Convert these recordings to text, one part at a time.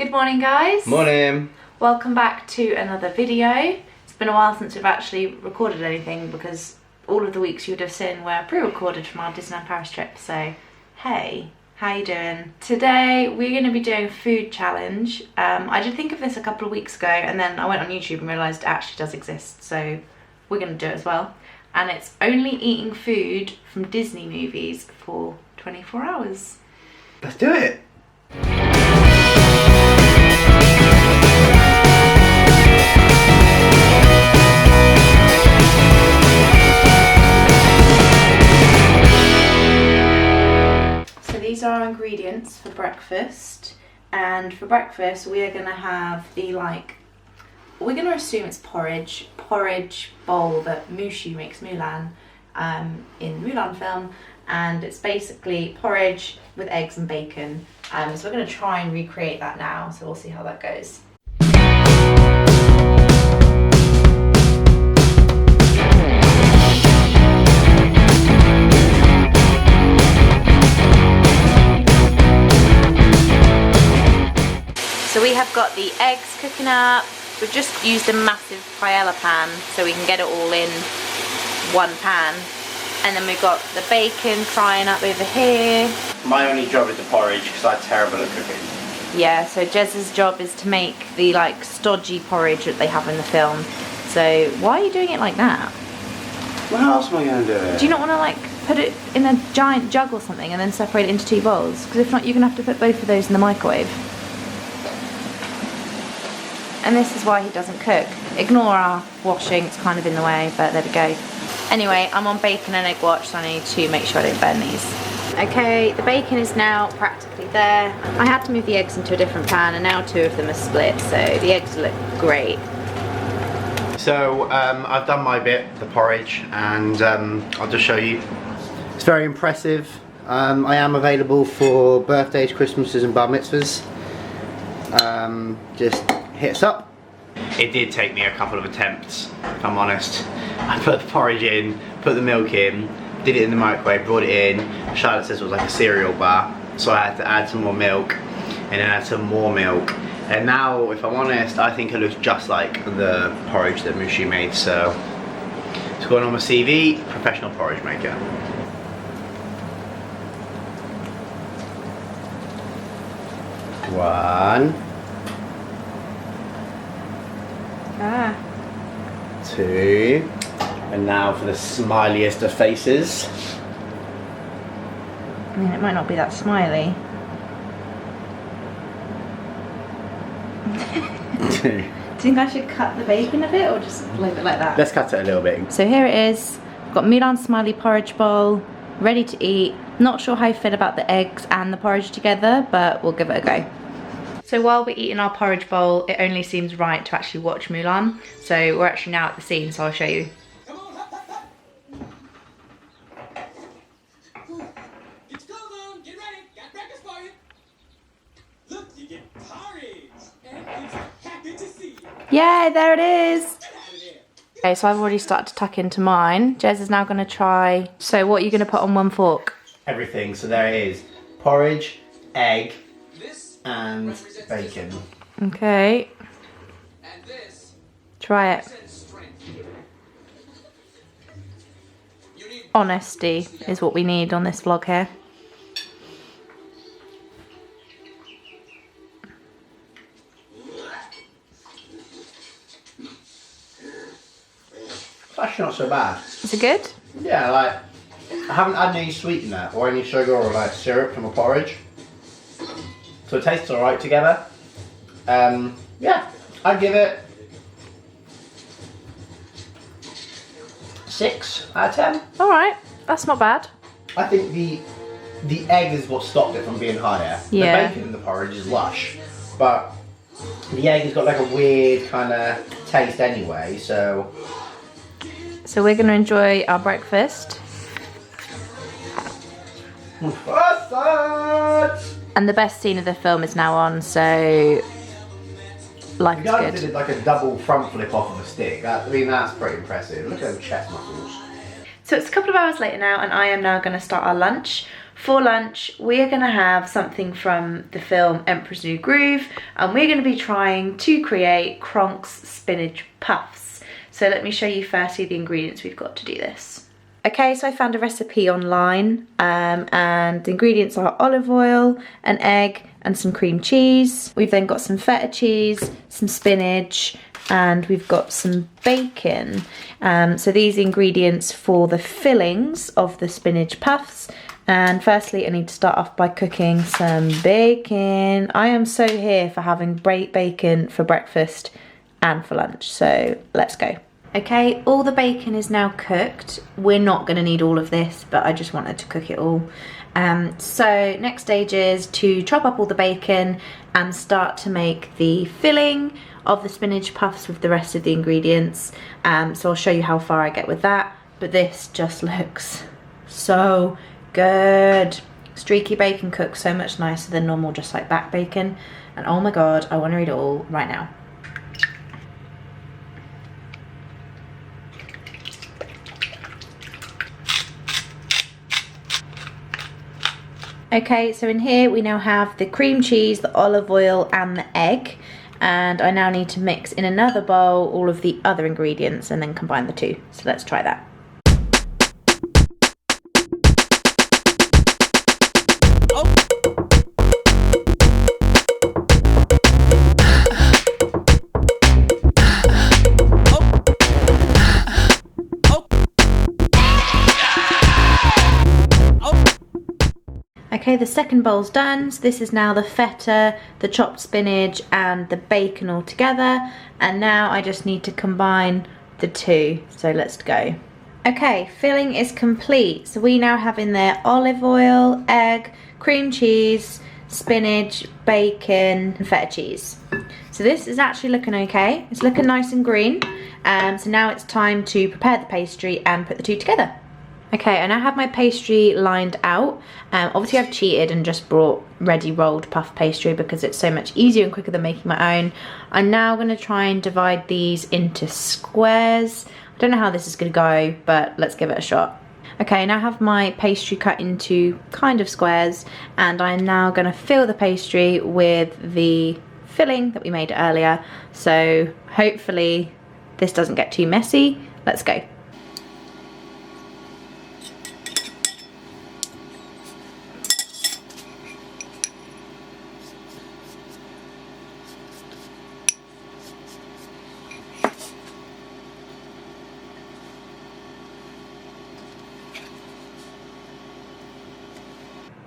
Good morning, guys. Morning. Welcome back to another video. It's been a while since we've actually recorded anything because all of the weeks you would have seen were pre-recorded from our Disneyland Paris trip. So, hey, how you doing? Today we're going to be doing a food challenge. I did think of this a couple of weeks ago and then I went on YouTube and realised it actually does exist. So we're going to do it as well. And it's only eating food from Disney movies for 24 hours. Let's do it. So these are our ingredients for breakfast. And for breakfast we are going to have the we're going to assume it's porridge bowl that Mushu makes Mulan in the Mulan film, and it's basically porridge with eggs and bacon. So we're going to try and recreate that now, so we'll see how that goes. So we have got the eggs cooking up. We've just used a massive paella pan so we can get it all in one pan. And then we've got the bacon frying up over here. My only job is the porridge because I'm terrible at cooking. Yeah, so Jez's job is to make the stodgy porridge that they have in the film. So why are you doing it like that? Well, how else am I going to do it? Do you not want to put it in a giant jug or something and then separate it into two bowls? Because if not, you're going to have to put both of those in the microwave. And this is why he doesn't cook. Ignore our washing, it's kind of in the way, but there we go. Anyway, I'm on bacon and egg watch, so I need to make sure I don't burn these. Okay, the bacon is now practically there. I had to move the eggs into a different pan and now two of them are split, so the eggs look great. So I've done my bit, the porridge, and I'll just show you. It's very impressive. I am available for birthdays, Christmases and bar mitzvahs. Just hit us up. It did take me a couple of attempts, if I'm honest. I put the porridge in, put the milk in, did it in the microwave, brought it in. Charlotte says it was like a cereal bar, so I had to add some more milk, and then add some more milk. And now, if I'm honest, I think it looks just like the porridge that Mushu made, so it's going on my CV, professional porridge maker. One. Two. And now for the smiliest of faces. I mean, it might not be that smiley. Do you think I should cut the bacon a bit or just leave it like that? Let's cut it a little bit. So here it is. I've got Mulan smiley porridge bowl, ready to eat. Not sure how I feel about the eggs and the porridge together, but we'll give it a go. So while we're eating our porridge bowl, it only seems right to actually watch Mulan. So we're actually now at the scene, so I'll show you. It's cold on, get ready, got breakfast for you. Look, you get porridge, and it's happy to see you. Yeah, there it is. Get out of there. Okay, so I've already started to tuck into mine. Jez is now going to try. So what are you going to put on one fork? Everything, so there it is. Porridge, egg, This and bacon. Okay, and this try it. says strength. You need Honesty is what we need on this vlog here. It's actually not so bad. Is it good? Yeah, I haven't had any sweetener or any sugar or syrup from a porridge. So it tastes alright together. Yeah, I'd give it 6 out of 10. Alright, that's not bad. I think the egg is what stopped it from being higher. Yeah. The bacon in the porridge is lush, but the egg has got like a weird kind of taste anyway, so... So we're going to enjoy our breakfast. And the best scene of the film is now on, so life The is guy good. did like a double front flip off of a stick. I mean, that's pretty impressive. Look at them chest muscles. So it's a couple of hours later now and I am now going to start our lunch. For lunch, we're going to have something from the film Emperor's New Groove, and we're going to be trying to create Kronk's spinach puffs. So let me show you firstly the ingredients we've got to do this. Okay, so I found a recipe online, and the ingredients are olive oil, an egg, and some cream cheese. We've then got some feta cheese, some spinach, and we've got some bacon. So these ingredients for the fillings of the spinach puffs. And firstly, I need to start off by cooking some bacon. I am so here for having bacon for breakfast and for lunch, so let's go. Okay, all the bacon is now cooked. We're not going to need all of this, but I just wanted to cook it all. So next stage is to chop up all the bacon and start to make the filling of the spinach puffs with the rest of the ingredients. So I'll show you how far I get with that, but this just looks so good. Streaky bacon cooks so much nicer than normal, just like back bacon. And oh my god, I want to eat it all right now. Okay, so in here we now have the cream cheese, the olive oil and the egg, and I now need to mix in another bowl all of the other ingredients and then combine the two. So let's try that. Okay, the second bowl's done, so this is now the feta, the chopped spinach and the bacon all together, and now I just need to combine the two, so let's go. Okay, filling is complete, so we now have in there olive oil, egg, cream cheese, spinach, bacon and feta cheese. So this is actually looking okay, it's looking nice and green, so now it's time to prepare the pastry and put the two together. Okay, I now have my pastry lined out. Obviously I've cheated and just brought ready rolled puff pastry because it's so much easier and quicker than making my own. I'm now going to try and divide these into squares. I don't know how this is going to go, but let's give it a shot. Okay, I now have my pastry cut into kind of squares, and I'm now going to fill the pastry with the filling that we made earlier. So hopefully this doesn't get too messy. Let's go.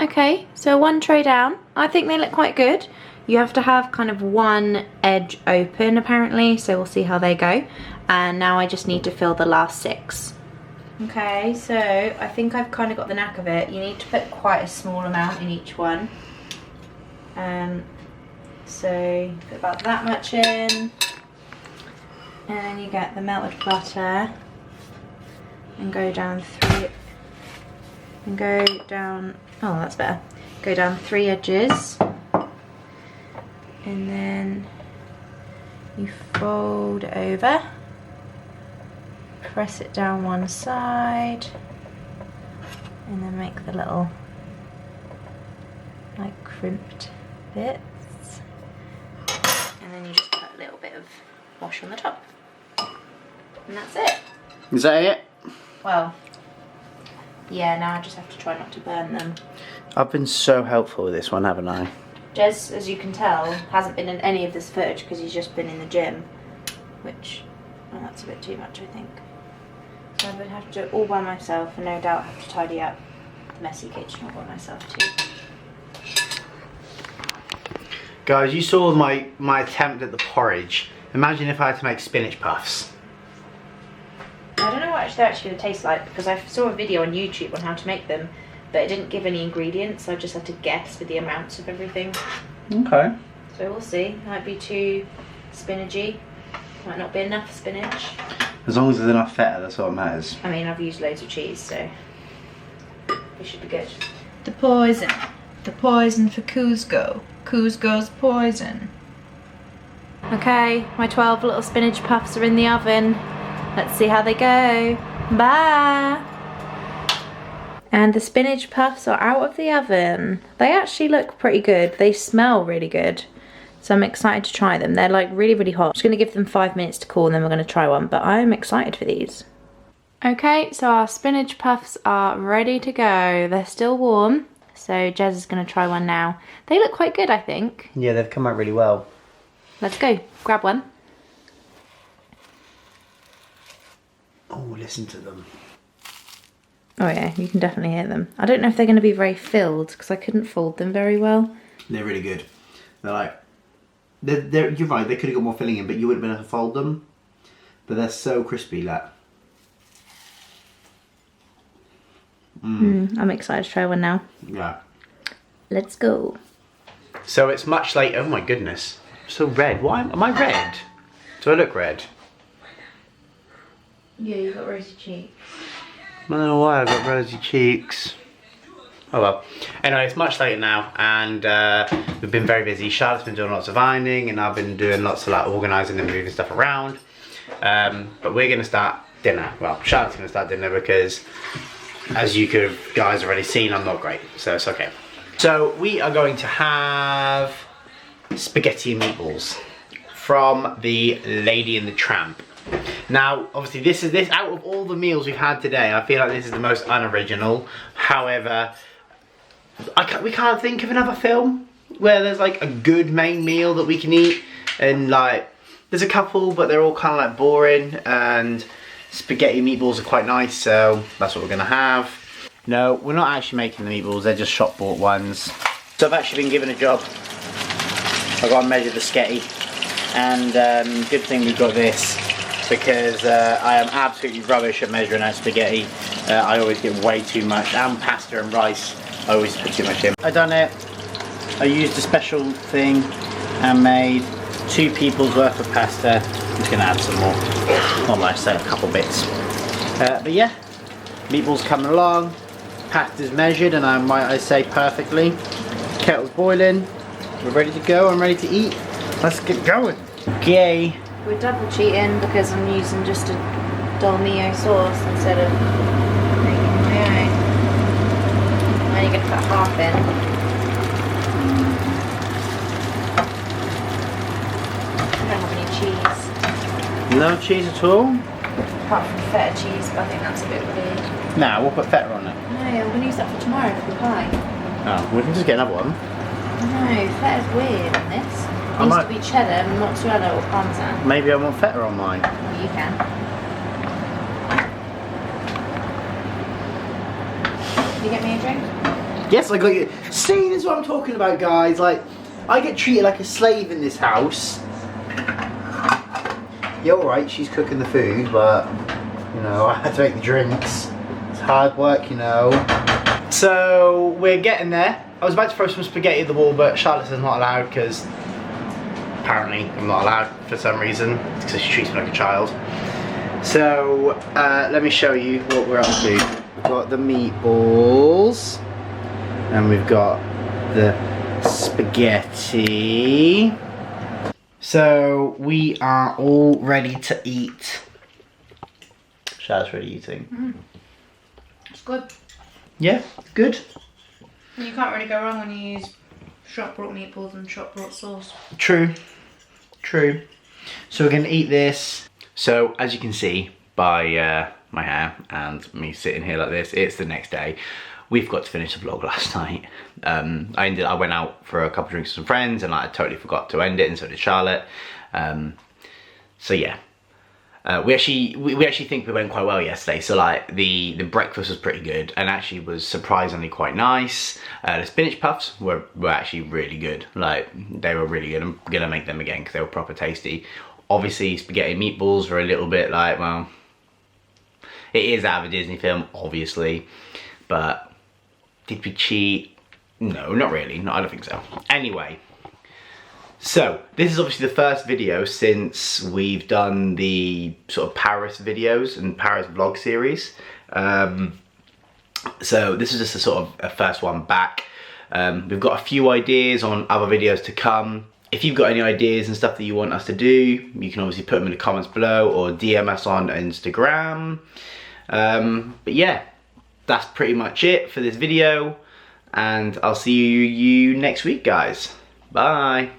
Okay, so one tray down. I think they look quite good. You have to have kind of one edge open apparently, so we'll see how they go. And now I just need to fill the last 6. Okay, so I think I've kind of got the knack of it. You need to put quite a small amount in each one. So put about that much in. And then you get the melted butter and go down 3 and go down, oh that's better, go down 3 edges, and then you fold it over, press it down one side, and then make the little like crimped bits, and then you just put a little bit of wash on the top, and that's it. Is that it? Well, yeah, now I just have to try not to burn them. I've been so helpful with this one, haven't I? Jez, as you can tell, hasn't been in any of this footage because he's just been in the gym, which, well, that's a bit too much, I think. So I would have to do it all by myself, and no doubt have to tidy up the messy kitchen all by myself too. Guys, you saw my attempt at the porridge. Imagine if I had to make spinach puffs. I don't know what they're actually going to taste like because I saw a video on YouTube on how to make them, but it didn't give any ingredients, so I just had to guess with the amounts of everything. Okay. So we'll see. Might be too spinachy, might not be enough spinach. As long as there's enough feta, that's what matters. I mean, I've used loads of cheese, so it should be good. The poison for Cusco. Cusco's poison. Okay, my 12 little spinach puffs are in the oven. Let's see how they go. Bye! And the spinach puffs are out of the oven. They actually look pretty good. They smell really good. So I'm excited to try them. They're like really, really hot. I'm just gonna give them 5 minutes to cool and then we're gonna try one, but I'm excited for these. Okay, so our spinach puffs are ready to go. They're still warm, so Jez is gonna try one now. They look quite good, I think. Yeah, they've come out really well. Let's go, grab one. Oh, listen to them. Oh yeah, you can definitely hear them. I don't know if they're gonna be very filled because I couldn't fold them very well. They're really good. They're like, you're right, they could have got more filling in, but you wouldn't have been able to fold them. But they're so crispy, like. I'm excited to try one now. Yeah. Let's go. So it's much like, oh my goodness, I'm so red. Why am I red? Do I look red? Yeah, you got rosy cheeks. I don't know why I got rosy cheeks. Oh well. Anyway, it's much later now, and we've been very busy. Charlotte's been doing lots of ironing, and I've been doing lots of like organising and moving stuff around. But we're gonna start dinner. Well, Charlotte's gonna start dinner because, as you could have guys already seen, I'm not great, so it's okay. So we are going to have spaghetti and meatballs from the Lady and the Tramp. Now, obviously, this out of all the meals we've had today, I feel like this is the most unoriginal. However, we can't think of another film where there's like a good main meal that we can eat, and like there's a couple, but they're all kind of like boring. And spaghetti meatballs are quite nice, so that's what we're gonna have. No, we're not actually making the meatballs; they're just shop bought ones. So I've actually been given a job. I've got to measure the sketty, and good thing we've got this, because I am absolutely rubbish at measuring out spaghetti. I always get way too much, and pasta and rice, I always put too much in. I've done it. I used a special thing and made 2 people's worth of pasta. I'm just going to add some more, not much, so a couple bits. But yeah, meatballs coming along, pasta's measured, and I say perfectly. Kettle's boiling, we're ready to go, I'm ready to eat. Let's get going. Okay. We're double cheating because I'm using just a Dolmio sauce instead of making my own. I'm only going to put half in. I don't have any cheese. No cheese at all? Apart from feta cheese, but I think that's a bit weird. Nah, we'll put feta on it. No, I'm going to use that for tomorrow for the pie. Oh, we can just get another one. No, feta's weird on this. It needs to be cheddar, mozzarella or parmesan. Maybe I want feta on mine. Well, you can. Can you get me a drink? Yes, I got you. See, this is what I'm talking about, guys. Like, I get treated like a slave in this house. Yeah, alright, she's cooking the food, but, you know, I had to make the drinks. It's hard work, you know. So, we're getting there. I was about to throw some spaghetti at the wall, but Charlotte is not allowed because apparently I'm not allowed for some reason, because she treats me like a child. So, let me show you what we're up to. We've got the meatballs, and we've got the spaghetti. So, we are all ready to eat. Charlotte's ready eating. It's good. Yeah, good. You can't really go wrong when you use shop bought meatballs and shop bought sauce. True, true. So we're gonna eat this. So as you can see by my hair and me sitting here like this, it's the next day. We've got to finish the vlog last night. I went out for a couple of drinks with some friends, and I totally forgot to end it, and so did Charlotte. So yeah. We actually think we went quite well yesterday. So like the breakfast was pretty good, and actually was surprisingly quite nice. The spinach puffs were actually really good. Like, they were really good. I'm gonna make them again because they were proper tasty. Obviously spaghetti meatballs were a little bit like, well, it is out of a Disney film, obviously, but did we cheat? No, not really. No, I don't think so. Anyway. So, this is obviously the first video since we've done the sort of Paris videos and Paris vlog series. So this is just a sort of a first one back. We've got a few ideas on other videos to come. If you've got any ideas and stuff that you want us to do, you can obviously put them in the comments below or DM us on Instagram. But yeah, that's pretty much it for this video, and I'll see you next week, guys. Bye.